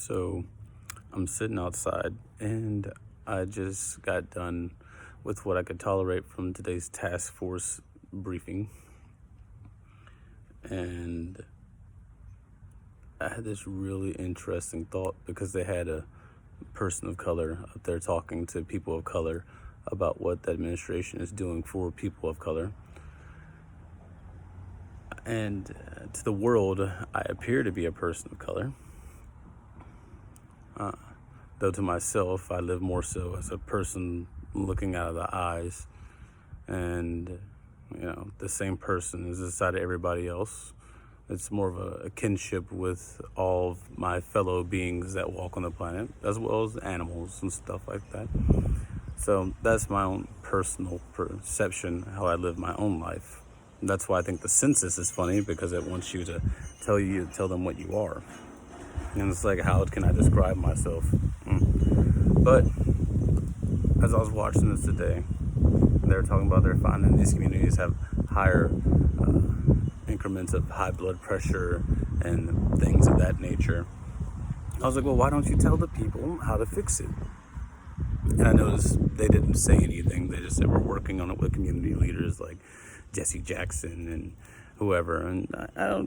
So I'm sitting outside and I just got done with what I could tolerate from today's task force briefing. And I had this really interesting thought because they had a person of color up there talking to people of color about what the administration is doing for people of color. And to the world, I appear to be a person of color. Though to myself, I live more so as a person looking out of the eyes. And, the same person is inside of everybody else. It's more of a kinship with all of my fellow beings that walk on the planet, as well as animals and stuff like that. So that's my own personal perception, how I live my own life. And that's why I think the census is funny, because it wants you to tell them what you are. And it's like, how can I describe myself? But as I was watching this today, they were talking about they're finding these communities have higher increments of high blood pressure and things of that nature. I was like, well, why don't you tell the people how to fix it? And I noticed they didn't say anything. They just said, we're working on it with community leaders like Jesse Jackson and whoever. And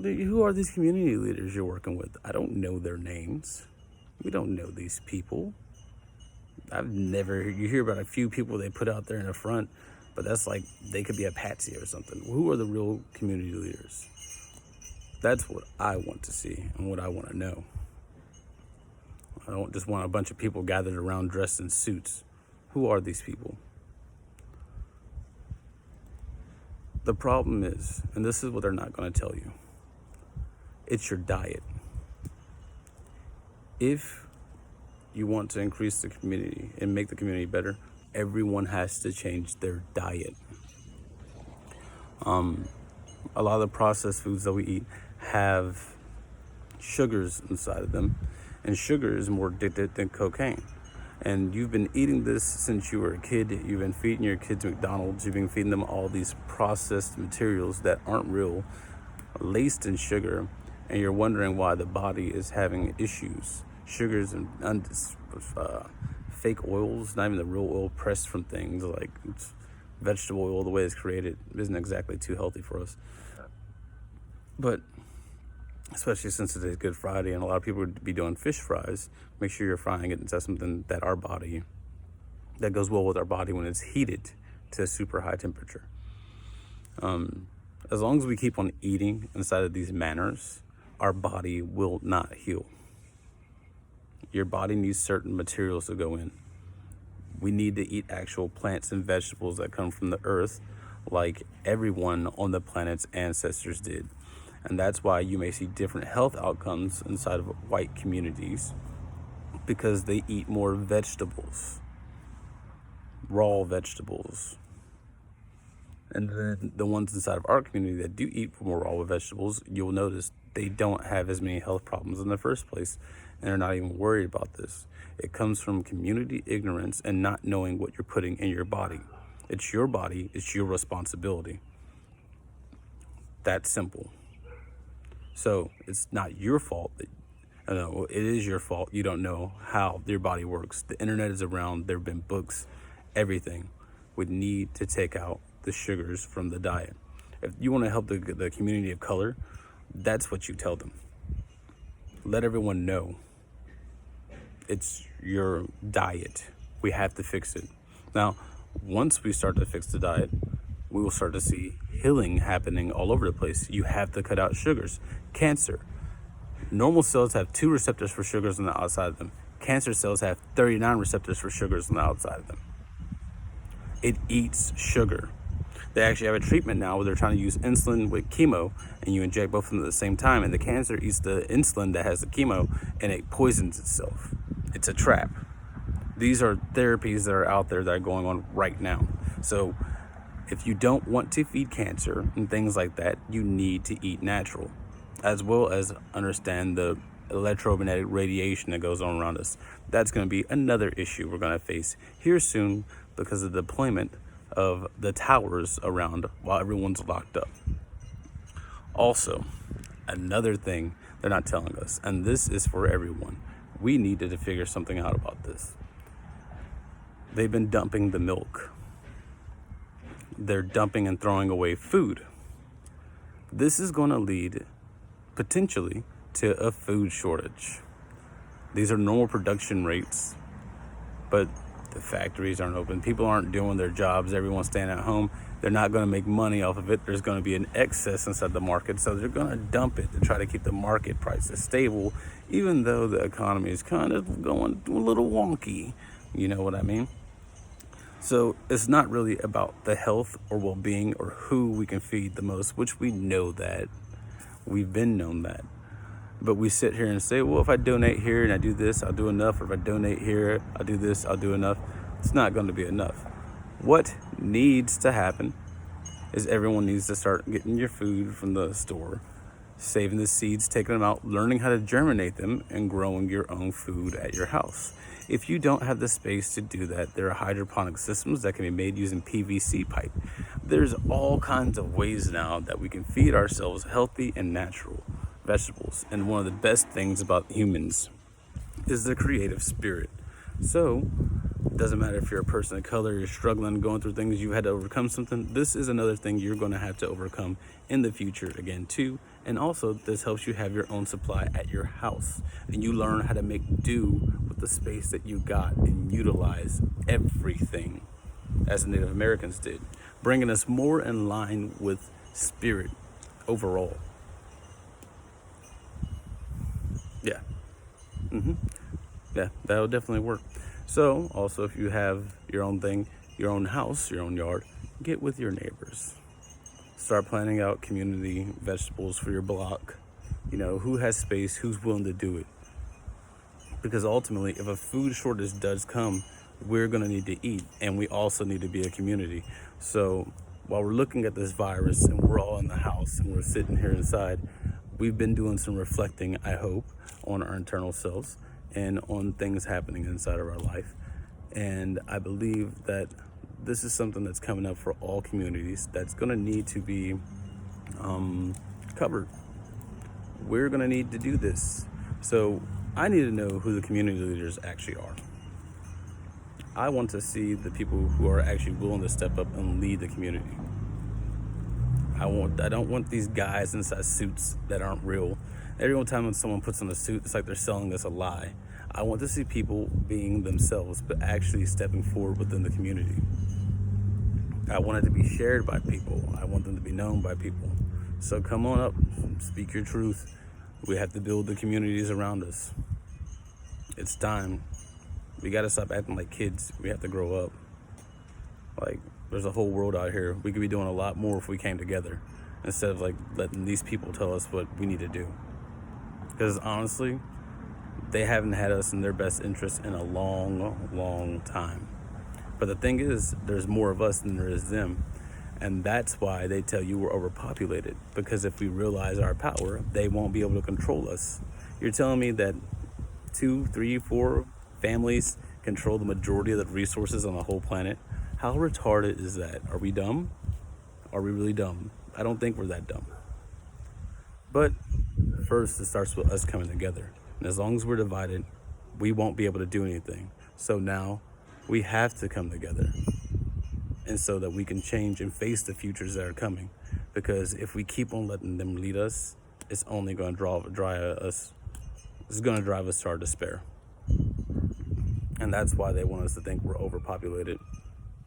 who are these community leaders you're working with? I don't know their names. We don't know these people. You hear about a few people they put out there in the front, but that's like, they could be a patsy or something. Who are the real community leaders? That's what I want to see and what I want to know. I don't just want a bunch of people gathered around dressed in suits. Who are these people? The problem is, and this is what they're not going to tell you, it's your diet. If you want to increase the community and make the community better, everyone has to change their diet. A lot of the processed foods that we eat have sugars inside of them, and sugar is more addictive than cocaine. And you've been eating this since you were a kid. You've been feeding your kids McDonald's. You've been feeding them all these processed materials that aren't real, laced in sugar, and you're wondering why the body is having issues. Sugars and fake oils, not even the real oil, pressed from things like vegetable oil. The way it's created isn't exactly too healthy for us. But especially since today's Good Friday and a lot of people would be doing fish fries, make sure you're frying it into something that goes well with our body when it's heated to a super high temperature. As long as we keep on eating inside of these manners, our body will not heal. Your body needs certain materials to go in. We need to eat actual plants and vegetables that come from the earth, like everyone on the planet's ancestors did. And that's why you may see different health outcomes inside of white communities, because they eat more vegetables, raw vegetables. And then the ones inside of our community that do eat more raw vegetables, you'll notice they don't have as many health problems in the first place, and they're not even worried about this. It comes from community ignorance and not knowing what you're putting in your body. It's your body, it's your responsibility. That's simple. So it's not your fault. It is your fault. You don't know how your body works. The internet is around. There have been books, everything. We need to take out the sugars from the diet. If you want to help the community of color, that's what you tell them. Let everyone know it's your diet. We have to fix it. Now, once we start to fix the diet, we will start to see healing happening all over the place. You have to cut out sugars. Cancer. Normal cells have 2 receptors for sugars on the outside of them. Cancer cells have 39 receptors for sugars on the outside of them. It eats sugar. They actually have a treatment now where they're trying to use insulin with chemo, and you inject both of them at the same time, and the cancer eats the insulin that has the chemo, and it poisons itself. It's a trap. These are therapies that are out there that are going on right now. So if you don't want to feed cancer and things like that, you need to eat natural, as well as understand the electromagnetic radiation that goes on around us. That's going to be another issue we're going to face here soon because of the deployment of the towers around while everyone's locked up. Also, another thing they're not telling us, and this is for everyone, We needed to figure something out about this. They've been dumping the milk. They're dumping and throwing away food. This is going to lead potentially to a food shortage. These are normal production rates, but the factories aren't open. People aren't doing their jobs. Everyone's staying at home. They're not going to make money off of it. There's going to be an excess inside the market, so they're going to dump it to try to keep the market prices stable, even though the economy is kind of going a little wonky. You know what I mean? So it's not really about the health or well-being or who we can feed the most, which we know that. We've been known that. But we sit here and say, well, if I donate here and I do this, I'll do enough. Or if I donate here, I'll do this, I'll do enough. It's not going to be enough. What needs to happen is everyone needs to start getting your food from the store, saving the seeds, taking them out, learning how to germinate them, and growing your own food at your house. If you don't have the space to do that, there are hydroponic systems that can be made using PVC pipe. There's all kinds of ways now that we can feed ourselves healthy and natural vegetables. And one of the best things about humans is the creative spirit. So it doesn't matter if you're a person of color, you're struggling, going through things, you had to overcome something. This is another thing you're going to have to overcome in the future again too. And also this helps you have your own supply at your house, and you learn how to make do with the space that you got and utilize everything as the Native Americans did, bringing us more in line with spirit overall. Yeah. Yeah, that would definitely work. So also, if you have your own thing, your own house, your own yard, get with your neighbors. Start planning out community vegetables for your block. You know, who has space, who's willing to do it. Because ultimately, if a food shortage does come, we're going to need to eat, and we also need to be a community. So while we're looking at this virus and we're all in the house and we're sitting here inside, we've been doing some reflecting, I hope, on our internal selves and on things happening inside of our life. And I believe that this is something that's coming up for all communities that's going to need to be covered. We're going to need to do this. So I need to know who the community leaders actually are. I want to see the people who are actually willing to step up and lead the community. I don't want these guys inside suits that aren't real. Every time when someone puts on a suit, it's like they're selling us a lie. I want to see people being themselves, but actually stepping forward within the community. I want it to be shared by people. I want them to be known by people. So come on up, speak your truth. We have to build the communities around us. It's time. We got to stop acting like kids. We have to grow up. Like, there's a whole world out here. We could be doing a lot more if we came together, instead of like letting these people tell us what we need to do. Because honestly, they haven't had us in their best interest in a long, long time. But the thing is, there's more of us than there is them. And that's why they tell you we're overpopulated. Because if we realize our power, they won't be able to control us. You're telling me that 2, 3, 4 families control the majority of the resources on the whole planet? How retarded is that? Are we dumb? Are we really dumb? I don't think we're that dumb. But first, it starts with us coming together. And as long as we're divided, we won't be able to do anything. So now we have to come together, and so that we can change and face the futures that are coming. Because if we keep on letting them lead us, it's only going to drive us to our despair. And that's why they want us to think we're overpopulated.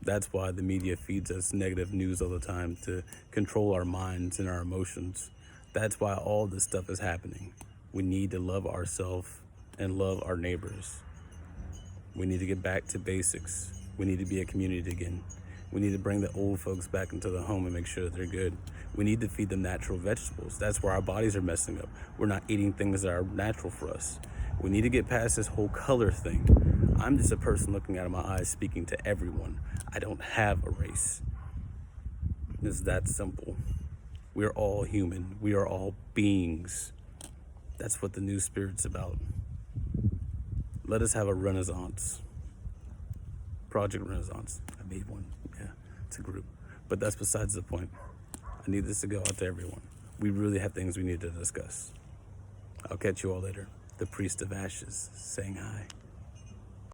That's why the media feeds us negative news all the time, to control our minds and our emotions. That's why all this stuff is happening. We need to love ourselves and love our neighbors. We need to get back to basics. We need to be a community again. We need to bring the old folks back into the home and make sure that they're good. We need to feed them natural vegetables. That's where our bodies are messing up. We're not eating things that are natural for us. We need to get past this whole color thing. I'm just a person looking out of my eyes, speaking to everyone. I don't have a race. It's that simple. We're all human. We are all beings. That's what the new spirit's about. Let us have a renaissance. Project Renaissance. I made one. Yeah, it's a group. But that's besides the point. I need this to go out to everyone. We really have things we need to discuss. I'll catch you all later. the Priest of Ashes, saying hi.